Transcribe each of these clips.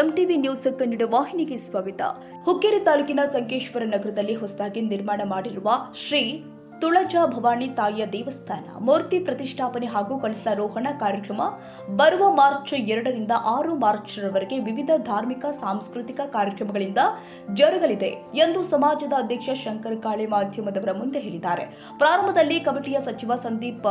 MTV news Kannada ವಾಹಿನಿಗೆ ಸ್ವಾಗತ. ಹುಕ್ಕೇರಿ ತಾಲೂಕಿನ ಸಂಕೇಶ್ವರ ನಗರದಲ್ಲಿ ಹೊಸದಾಗಿ ನಿರ್ಮಾಣ ಮಾಡಿರುವ ಶ್ರೀ ತುಳಜಾ ಭವಾನಿ ತಾಯಿಯ ದೇವಸ್ಥಾನ ಮೂರ್ತಿ ಪ್ರತಿಷ್ಠಾಪನೆ ಹಾಗೂ ಕಳಸಾರೋಹಣ ಕಾರ್ಯಕ್ರಮ ಬರುವ ಮಾರ್ಚ್ 2ರಿಂದ 6 ಮಾರ್ಚ್ರವರೆಗೆ ವಿವಿಧ ಧಾರ್ಮಿಕ ಸಾಂಸ್ಕೃತಿಕ ಕಾರ್ಯಕ್ರಮಗಳಿಂದ ಜರುಗಲಿದೆ ಎಂದು ಸಮಾಜದ ಅಧ್ಯಕ್ಷ ಶಂಕರ್ ಕಾಳೆ ಮಾಧ್ಯಮದವರ ಮುಂದೆ ಹೇಳಿದ್ದಾರೆ. ಪ್ರಾರಂಭದಲ್ಲಿ ಕಮಿಟಿಯ ಸಚಿವ ಸಂದೀಪ್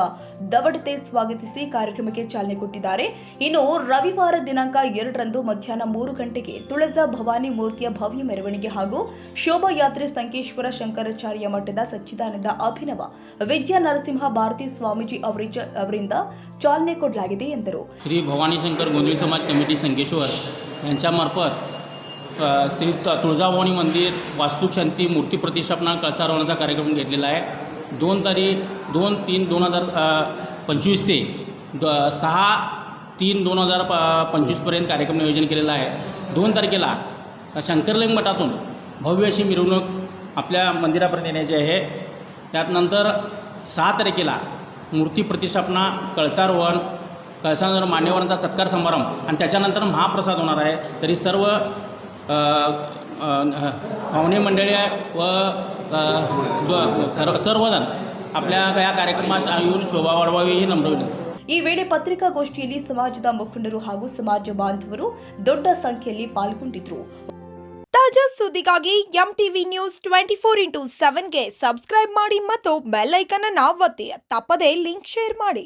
ದವಡತೆ ಸ್ವಾಗತಿಸಿ ಕಾರ್ಯಕ್ರಮಕ್ಕೆ ಚಾಲನೆ ಕೊಟ್ಟಿದ್ದಾರೆ. ಇನ್ನು ರವಿವಾರ ದಿನಾಂಕ 2ರಂದು ಮಧ್ಯಾಹ್ನ 3 ಗಂಟೆಗೆ ತುಳಜಾ ಭವಾನಿ ಮೂರ್ತಿಯ ಭವ್ಯ ಮೆರವಣಿಗೆ ಹಾಗೂ ಶೋಭಾಯಾತ್ರೆ ಸಂಕೇಶ್ವರ ಶಂಕರಾಚಾರ್ಯ ಮಠದ ಸಚ್ಚಿದಾನಂದ अभिनव विद्या नरसिंह भारती स्वामीजी ಅವರಿಂದ ಚಾಲನೆ ಕೊಡಲಾಗಿದೆ ಎಂದರು. श्री भवानी शंकर गोंधळी समाज कमिटी संकेश्वर यांच्यामार्फत श्री तुळजाभवानी मंदिर वास्तुशांती मूर्ती प्रतिष्ठापना कळसारोहणाचा कार्यक्रम घेतलेला आहे. 2-3-2025 ते 6-3-2025 पर्यंत कार्यक्रम नियोजन केलेला आहे. 2 तारखेला शंकरलिंग मठातून भव्य अशी मिरवणूक आपल्या मंदिरापर्यंत येण्याची आहे. त्यानंतर 6 तारखेला मूर्ती प्रतिष्ठापना कळसारोहण मान्यवरांचा सत्कार समारंभ आणि त्याच्यानंतर महाप्रसाद होणार आहे. तरी सर्व पाहुणे मंडळी व सर्वजण आपल्या या कार्यक्रमात येऊन शोभा वाढवावी ही नम्र विनंती. ಈ ವೇಳೆ ಪತ್ರಿಕಾಗೋಷ್ಠಿಯಲ್ಲಿ ಸಮಾಜದ ಮುಖಂಡರು ಹಾಗೂ ಸಮಾಜ ಬಾಂಧವರು ದೊಡ್ಡ ಸಂಖ್ಯೆಯಲ್ಲಿ ಪಾಲ್ಗೊಂಡಿದ್ದರು. ತಾಜಾ ಸುದ್ದಿಗಾಗಿ ಎಂಟಿವಿ ನ್ಯೂಸ್ 24x7ಗೆ ಸಬ್ಸ್ಕ್ರೈಬ್ ಮಾಡಿ ಮತ್ತು ಬೆಲ್ ಐಕಾನ್ ಅನ್ನು ಒತ್ತಿ. ತಪ್ಪದೇ ಲಿಂಕ್ ಶೇರ್ ಮಾಡಿ.